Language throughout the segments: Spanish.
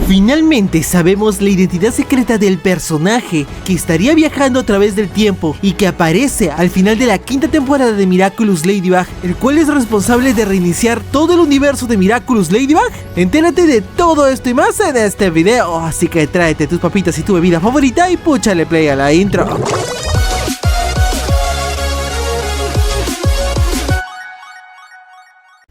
Finalmente sabemos la identidad secreta del personaje que estaría viajando a través del tiempo y que aparece al final de la quinta temporada de Miraculous Ladybug, el cual es responsable de reiniciar todo el universo de Miraculous Ladybug. Entérate de todo esto y más en este video, así que tráete tus papitas y tu bebida favorita y púchale play a la intro.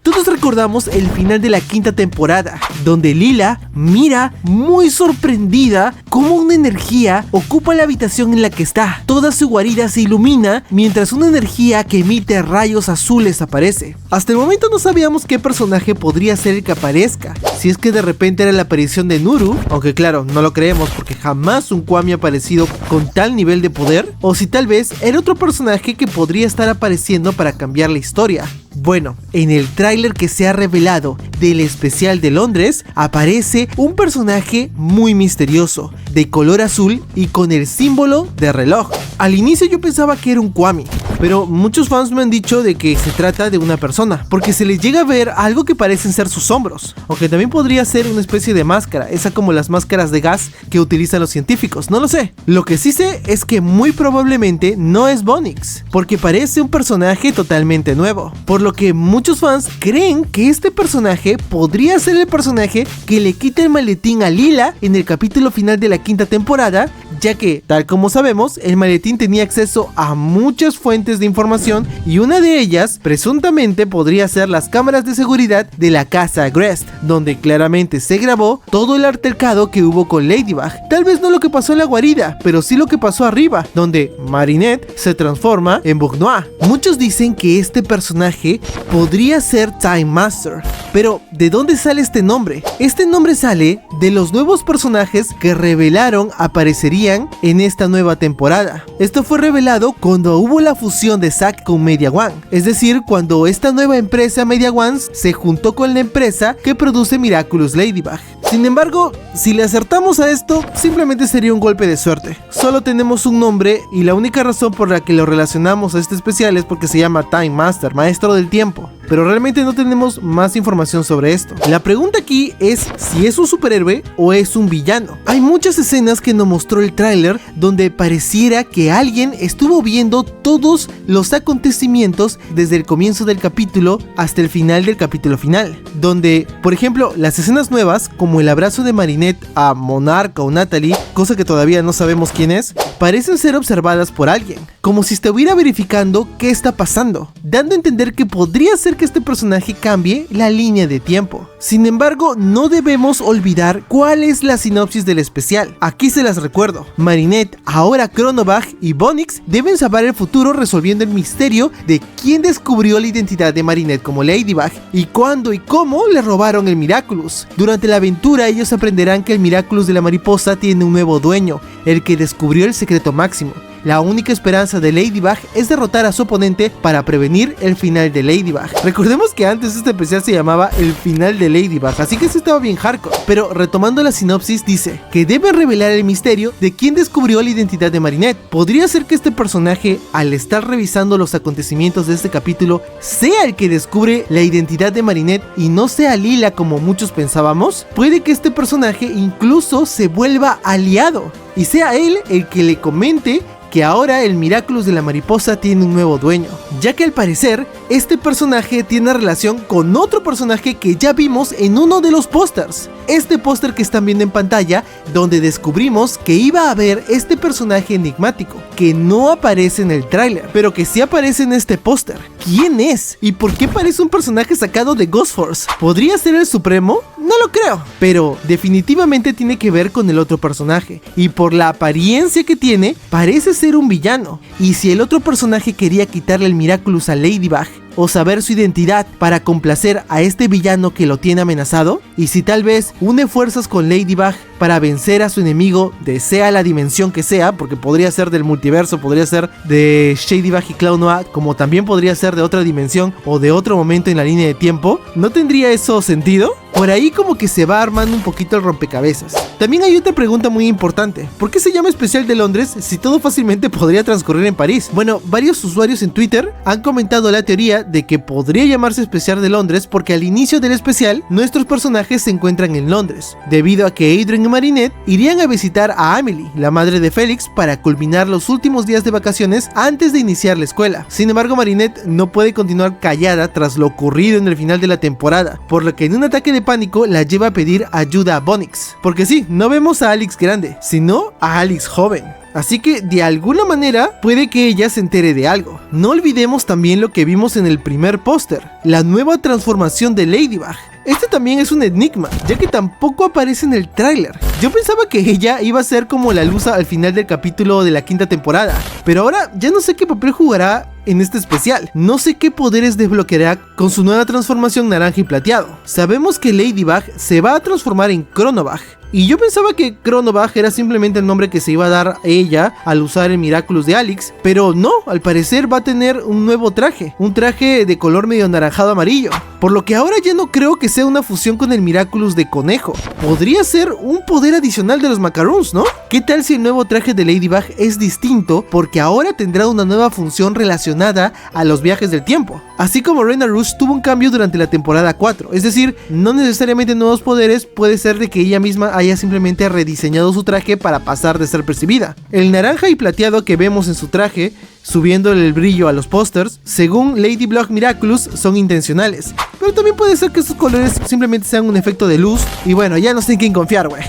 Todos recordamos el final de la quinta temporada, donde Lila mira muy sorprendida cómo una energía ocupa la habitación en la que está. Toda su guarida se ilumina mientras una energía que emite rayos azules aparece. Hasta el momento no sabíamos qué personaje podría ser el que aparezca. Si es que de repente era la aparición de Nuru, aunque claro, no lo creemos porque jamás un Kwami ha aparecido con tal nivel de poder, o si tal vez era otro personaje que podría estar apareciendo para cambiar la historia. Bueno, en el tráiler que se ha revelado del especial de Londres, aparece un personaje muy misterioso, de color azul y con el símbolo de reloj. Al inicio yo pensaba que era un Kwami, pero muchos fans me han dicho de que se trata de una persona, porque se les llega a ver algo que parecen ser sus hombros, aunque también podría ser una especie de máscara, esa como las máscaras de gas que utilizan los científicos, no lo sé. Lo que sí sé es que muy probablemente no es Bonix, porque parece un personaje totalmente nuevo, por lo que muchos fans creen que este personaje podría ser el personaje que le quita el maletín a Lila en el capítulo final de la quinta temporada, ya que, tal como sabemos, el maletín tenía acceso a muchas fuentes de información y una de ellas, presuntamente, podría ser las cámaras de seguridad de la casa Grest, donde claramente se grabó todo el altercado que hubo con Ladybug. Tal vez no lo que pasó en la guarida, pero sí lo que pasó arriba, donde Marinette se transforma en Bug Noir. Muchos dicen que este personaje podría ser Time Master, pero ¿de dónde sale este nombre? Este nombre sale de los nuevos personajes que revelaron aparecerían en esta nueva temporada. Esto fue revelado cuando hubo la fusión de Zack con Media One, es decir, cuando esta nueva empresa Media One se juntó con la empresa que produce Miraculous Ladybug. Sin embargo, si le acertamos a esto, simplemente sería un golpe de suerte. Solo tenemos un nombre y la única razón por la que lo relacionamos a este especial es porque se llama Time Master, maestro del tiempo. Pero realmente no tenemos más información sobre esto. La pregunta aquí es si es un superhéroe o es un villano. Hay muchas escenas que nos mostró el tráiler donde pareciera que alguien estuvo viendo todos los acontecimientos desde el comienzo del capítulo hasta el final del capítulo final. Donde, por ejemplo, las escenas nuevas, como el abrazo de Marinette a Monarch o Natalie, cosa que todavía no sabemos quién es, parecen ser observadas por alguien, como si estuviera verificando qué está pasando, dando a entender que podría ser que este personaje cambie la línea de tiempo. Sin embargo, no debemos olvidar cuál es la sinopsis del especial. Aquí se las recuerdo. Marinette, ahora Chronobug y Bonix deben salvar el futuro resolviendo el misterio de quién descubrió la identidad de Marinette como Ladybug y cuándo y cómo le robaron el Miraculous. Durante la aventura ellos aprenderán que el Miraculous de la mariposa tiene un nuevo dueño, el que descubrió el secreto máximo. La única esperanza de Ladybug es derrotar a su oponente para prevenir el final de Ladybug. Recordemos que antes este especial se llamaba el final de Ladybug, así que sí estaba bien hardcore. Pero retomando la sinopsis, dice que debe revelar el misterio de quién descubrió la identidad de Marinette. ¿Podría ser que este personaje, al estar revisando los acontecimientos de este capítulo, sea el que descubre la identidad de Marinette y no sea Lila como muchos pensábamos? Puede que este personaje incluso se vuelva aliado y sea él el que le comente que ahora el Miraculous de la mariposa tiene un nuevo dueño, ya que al parecer este personaje tiene relación con otro personaje que ya vimos en uno de los pósters. Este póster que están viendo en pantalla, donde descubrimos que iba a haber este personaje enigmático, que no aparece en el tráiler, pero que sí aparece en este póster. ¿Quién es? ¿Y por qué parece un personaje sacado de Ghost Force? ¿Podría ser el Supremo? No lo creo, pero definitivamente tiene que ver con el otro personaje, y por la apariencia que tiene, parece ser un villano. Y si el otro personaje quería quitarle el Miraculous a Ladybug, o saber su identidad para complacer a este villano que lo tiene amenazado, y si tal vez une fuerzas con Ladybug para vencer a su enemigo de sea la dimensión que sea, porque podría ser del multiverso, podría ser de Shady Bug y Cloud Noir, como también podría ser de otra dimensión o de otro momento en la línea de tiempo. ¿No tendría eso sentido? Por ahí como que se va armando un poquito el rompecabezas. También hay otra pregunta muy importante. ¿Por qué se llama Especial de Londres si todo fácilmente podría transcurrir en París? Bueno, varios usuarios en Twitter han comentado la teoría de que podría llamarse Especial de Londres porque al inicio del especial nuestros personajes se encuentran en Londres, debido a que Adrien y Marinette irían a visitar a Amelie, la madre de Félix, para culminar los últimos días de vacaciones antes de iniciar la escuela. Sin embargo, Marinette no puede continuar callada tras lo ocurrido en el final de la temporada, por lo que en un ataque de pánico la lleva a pedir ayuda a Bonix. Porque sí, no vemos a Alex grande, sino a Alex joven. Así que de alguna manera puede que ella se entere de algo. No olvidemos también lo que vimos en el primer póster, la nueva transformación de Ladybug. Este también es un enigma, ya que tampoco aparece en el tráiler. Yo pensaba que ella iba a ser como la luz al final del capítulo de la quinta temporada, pero ahora ya no sé qué papel jugará en este especial. No sé qué poderes desbloqueará con su nueva transformación naranja y plateado. Sabemos que Ladybug se va a transformar en Chronobug, y yo pensaba que Chronobug era simplemente el nombre que se iba a dar a ella al usar el Miraculous de Alex, pero no, al parecer va a tener un nuevo traje, un traje de color medio anaranjado amarillo, por lo que ahora ya no creo que sea una fusión con el Miraculous de conejo. Podría ser un poder adicional de los Macaroons, ¿no? ¿Qué tal si el nuevo traje de Ladybug es distinto porque ahora tendrá una nueva función relacionada a los viajes del tiempo? Así como Rena Rouge tuvo un cambio durante la temporada 4, es decir, no necesariamente nuevos poderes, puede ser de que ella misma haya simplemente rediseñado su traje para pasar de ser percibida. El naranja y plateado que vemos en su traje, subiéndole el brillo a los pósters, según Ladybug Miraculous, son intencionales. Pero también puede ser que estos colores simplemente sean un efecto de luz. Y bueno, ya no sé en quién confiar, güey.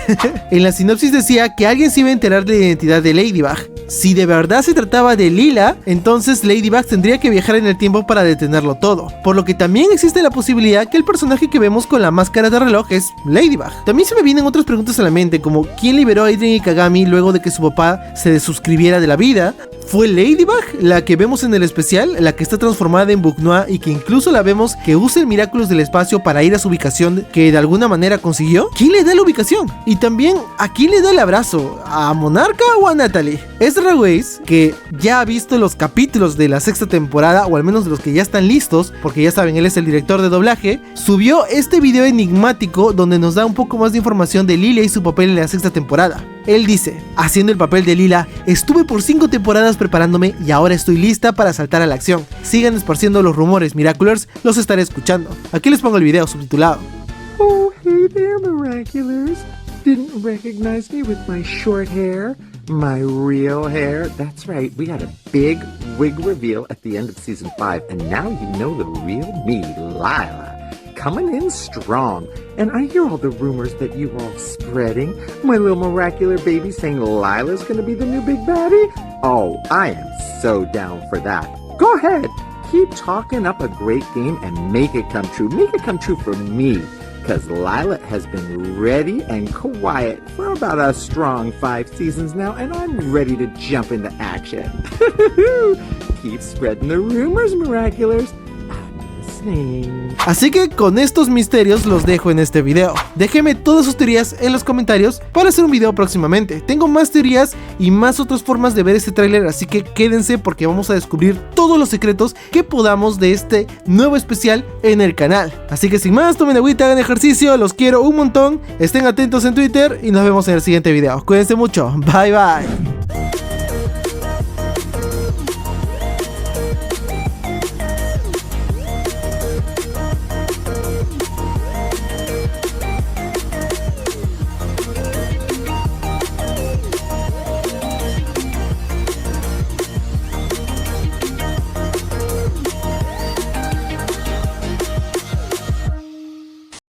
En la sinopsis decía que alguien se iba a enterar de la identidad de Ladybug. Si de verdad se trataba de Lila, entonces Ladybug tendría que viajar en el tiempo para detenerlo todo. Por lo que también existe la posibilidad que el personaje que vemos con la máscara de reloj es Ladybug. También se me vienen otras preguntas a la mente, como ¿quién liberó a Adrien y Kagami luego de que su papá se desuscribiera de la vida? ¿Fue Ladybug la que vemos en el especial, la que está transformada en Bug Noir y que incluso la vemos que usa el Miraculous del espacio para ir a su ubicación que de alguna manera consiguió? ¿Quién le da la ubicación? Y también, ¿a quién le da el abrazo? ¿A Monarca o a Natalie? Ezra Weiss, que ya ha visto los capítulos de la sexta temporada, o al menos de los que ya están listos, porque ya saben, él es el director de doblaje, subió este video enigmático donde nos da un poco más de información de Lila y su papel en la sexta temporada. Él dice: haciendo el papel de Lila, estuve por 5 temporadas preparándome y ahora estoy lista para saltar a la acción. Sigan esparciendo los rumores, Miraculous, los estaré escuchando. Aquí les pongo el video subtitulado. Oh, hey there, Miraculous. Didn't recognize me with my short hair? My real hair? That's right, we had a big wig reveal at the end of season 5, and now you know the real me, Lila. Coming in strong. And I hear all the rumors that you are all spreading. My little Miraculous baby saying Lila's gonna be the new big baddie? Oh, I am so down for that. Go ahead, keep talking up a great game and make it come true. Make it come true for me. Because Lila has been ready and quiet for about a strong 5 seasons now, and I'm ready to jump into action. Keep spreading the rumors, Miraculous. Así que con estos misterios los dejo en este video. Déjenme todas sus teorías en los comentarios para hacer un video próximamente. Tengo más teorías y más otras formas de ver este tráiler, así que quédense porque vamos a descubrir todos los secretos que podamos de este nuevo especial en el canal. Así que sin más, tomen agüita, hagan ejercicio, los quiero un montón, estén atentos en Twitter y nos vemos en el siguiente video. Cuídense mucho, bye bye.